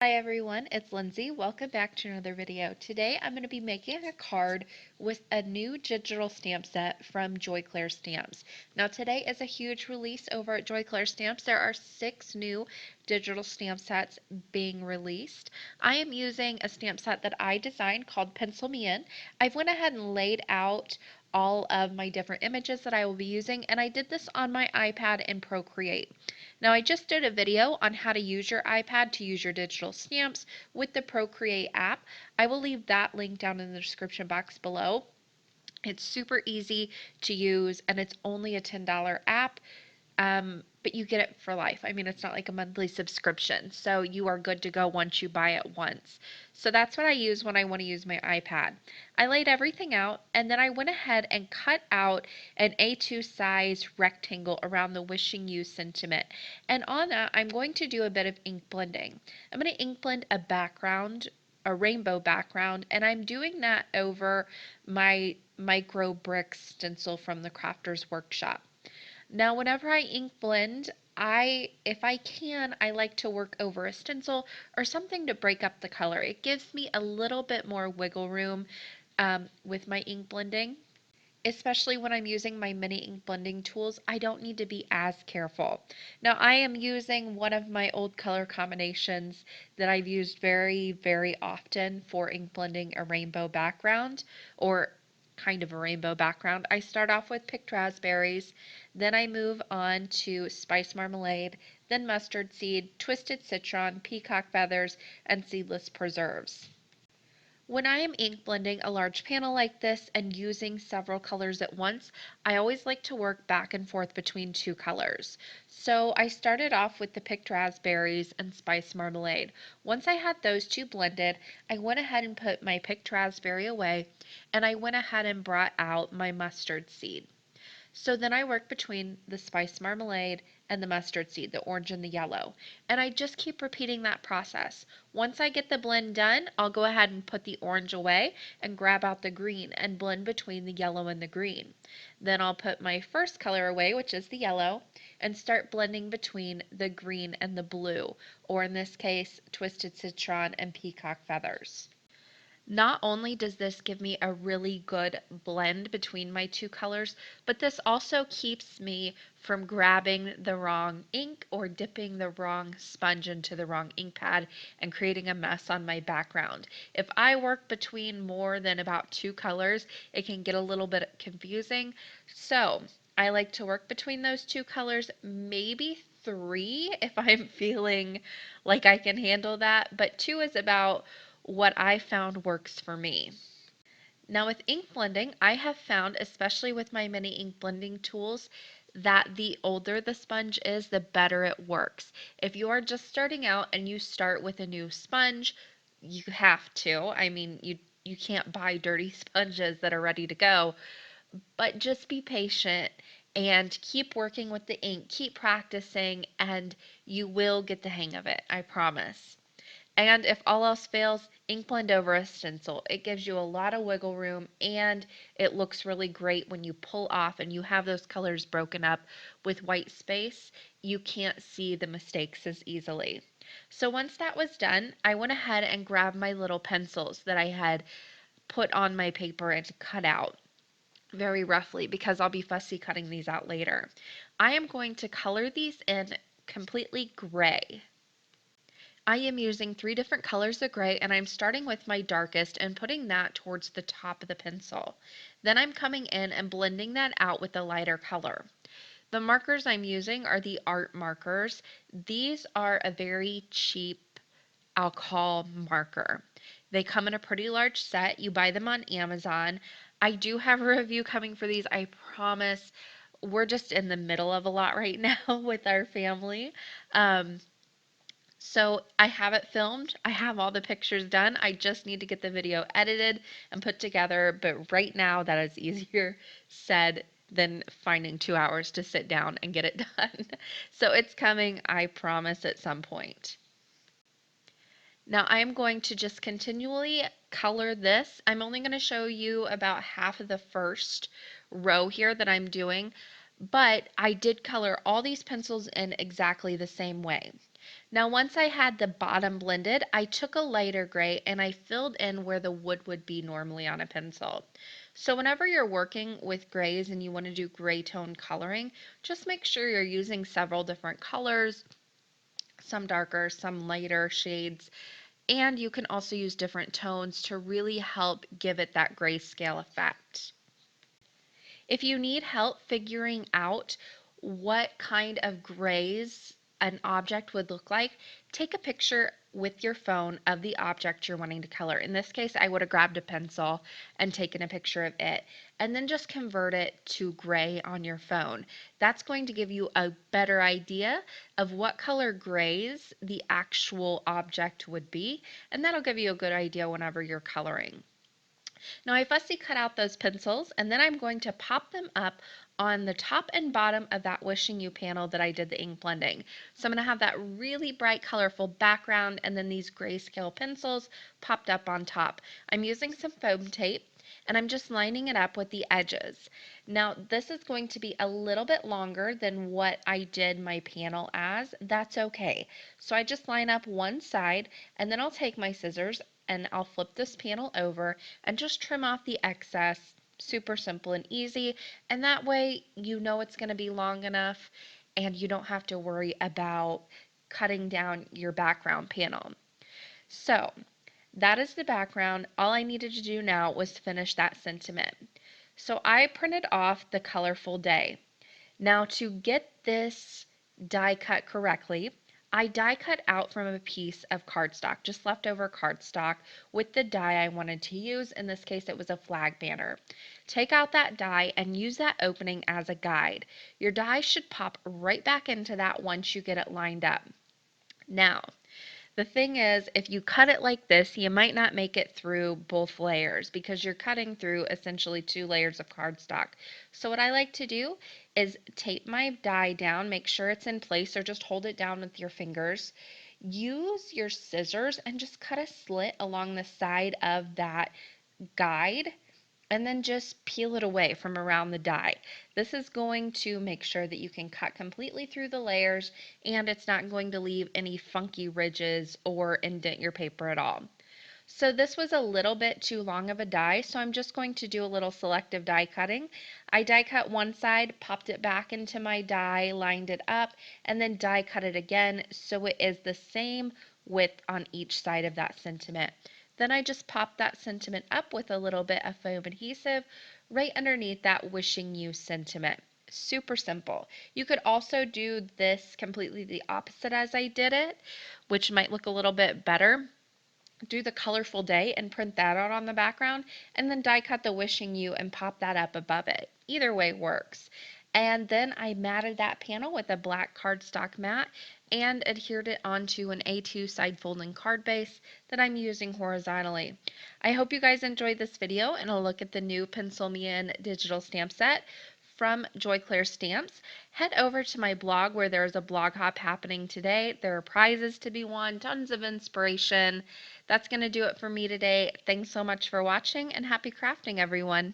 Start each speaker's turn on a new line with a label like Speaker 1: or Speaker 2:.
Speaker 1: Hi everyone, it's Lindsay. Welcome back to another video. Today I'm going to be making a card with a new digital stamp set from Clair Stamps. Now today is a huge release over at Clair Stamps. There are 6 new digital stamp sets being released. I am using a stamp set that I designed called Pencil Me In. I've went ahead and laid out all of my different images that I will be using, and I did this on my iPad in Procreate. Now, I just did a video on how to use your iPad to use your digital stamps with the Procreate app. I will leave that link down in the description box below. It's super easy to use and it's only a $10 app. But you get it for life. I mean, it's not like a monthly subscription, so you are good to go once you buy it once. So that's what I use when I want to use my iPad. I laid everything out and then I went ahead and cut out an A2 size rectangle around the wishing you sentiment. And on that, I'm going to do a bit of ink blending. I'm going to ink blend a rainbow background, and I'm doing that over my micro brick stencil from the Crafter's Workshop. Now, whenever I ink blend, if I can, I like to work over a stencil or something to break up the color. It gives me a little bit more wiggle room with my ink blending. Especially when I'm using my mini ink blending tools, I don't need to be as careful. Now, I am using one of my old color combinations that I've used very, very often for ink blending a rainbow background, or kind of a rainbow background. I start off with picked raspberries, then I move on to spice marmalade, then mustard seed, twisted citron, peacock feathers, and seedless preserves. When I am ink blending a large panel like this and using several colors at once, I always like to work back and forth between 2 colors. So I started off with the picked raspberries and spice marmalade. Once I had those 2 blended, I went ahead and put my picked raspberry away, and I went ahead and brought out my mustard seed. So then I work between the spice marmalade and the mustard seed, the orange and the yellow. And I just keep repeating that process. Once I get the blend done, I'll go ahead and put the orange away and grab out the green and blend between the yellow and the green. Then I'll put my first color away, which is the yellow, and start blending between the green and the blue, or in this case, twisted citron and peacock feathers. Not only does this give me a really good blend between my 2 colors, but this also keeps me from grabbing the wrong ink or dipping the wrong sponge into the wrong ink pad and creating a mess on my background. If I work between more than about 2 colors, it can get a little bit confusing. So I like to work between those 2 colors, maybe 3 if I'm feeling like I can handle that, but 2 is about what I found works for me. Now with ink blending, I have found, especially with my mini ink blending tools, that the older the sponge is, the better it works. If you are just starting out and you start with a new sponge, you have to. I mean, you can't buy dirty sponges that are ready to go, but just be patient and keep working with the ink, keep practicing, and you will get the hang of it, I promise. And if all else fails, ink blend over a stencil. It gives you a lot of wiggle room and it looks really great when you pull off and you have those colors broken up with white space. You can't see the mistakes as easily. So once that was done, I went ahead and grabbed my little pencils that I had put on my paper and cut out very roughly because I'll be fussy cutting these out later. I am going to color these in completely gray. I am using 3 different colors of gray, and I'm starting with my darkest and putting that towards the top of the pencil. Then I'm coming in and blending that out with a lighter color. The markers I'm using are the art markers. These are a very cheap alcohol marker. They come in a pretty large set. You buy them on Amazon. I do have a review coming for these, I promise. We're just in the middle of a lot right now with our family. So I have it filmed. I have all the pictures done. I just need to get the video edited and put together. But right now, that is easier said than finding 2 hours to sit down and get it done. So it's coming, I promise, at some point. Now I'm going to just continually color this. I'm only going to show you about half of the first row here that I'm doing, but I did color all these pencils in exactly the same way. Now, once I had the bottom blended, I took a lighter gray and I filled in where the wood would be normally on a pencil. So whenever you're working with grays and you want to do gray tone coloring, just make sure you're using several different colors, some darker, some lighter shades, and you can also use different tones to really help give it that grayscale effect. If you need help figuring out what kind of grays an object would look like, take a picture with your phone of the object you're wanting to color. In this case, I would have grabbed a pencil and taken a picture of it, and then just convert it to gray on your phone. That's going to give you a better idea of what color grays the actual object would be, and that'll give you a good idea whenever you're coloring. Now I fussy cut out those pencils and then I'm going to pop them up on the top and bottom of that Wishing You panel that I did the ink blending. So I'm going to have that really bright colorful background and then these grayscale pencils popped up on top. I'm using some foam tape and I'm just lining it up with the edges. Now this is going to be a little bit longer than what I did my panel as. That's okay. So I just line up one side and then I'll take my scissors and I'll flip this panel over and just trim off the excess. Super simple and easy, and that way you know it's going to be long enough and you don't have to worry about cutting down your background panel. So that is the background. All I needed to do now was finish that sentiment. So I printed off the colorful day. Now to get this die cut correctly, I die cut out from a piece of cardstock, just leftover cardstock with the die I wanted to use. In this case, it was a flag banner. Take out that die and use that opening as a guide. Your die should pop right back into that once you get it lined up. Now, the thing is, if you cut it like this, you might not make it through both layers because you're cutting through essentially 2 layers of cardstock. So what I like to do is tape my die down, make sure it's in place, or just hold it down with your fingers. Use your scissors and just cut a slit along the side of that guide and then just peel it away from around the die. This is going to make sure that you can cut completely through the layers and it's not going to leave any funky ridges or indent your paper at all. So this was a little bit too long of a die, so I'm just going to do a little selective die cutting. I die cut one side, popped it back into my die, lined it up, and then die cut it again so it is the same width on each side of that sentiment. Then I just popped that sentiment up with a little bit of foam adhesive right underneath that Wishing You sentiment. Super simple. You could also do this completely the opposite as I did it, which might look a little bit better. Do the colorful day and print that out on the background, and then die cut the Wishing You and pop that up above it. Either way works. And then I matted that panel with a black cardstock mat and adhered it onto an A2 side folding card base that I'm using horizontally. I hope you guys enjoyed this video and a look at the new Pencil Me In digital stamp set from Clair Stamps. Head over to my blog where there's a blog hop happening today. There are prizes to be won, tons of inspiration. That's going to do it for me today. Thanks so much for watching and happy crafting, everyone.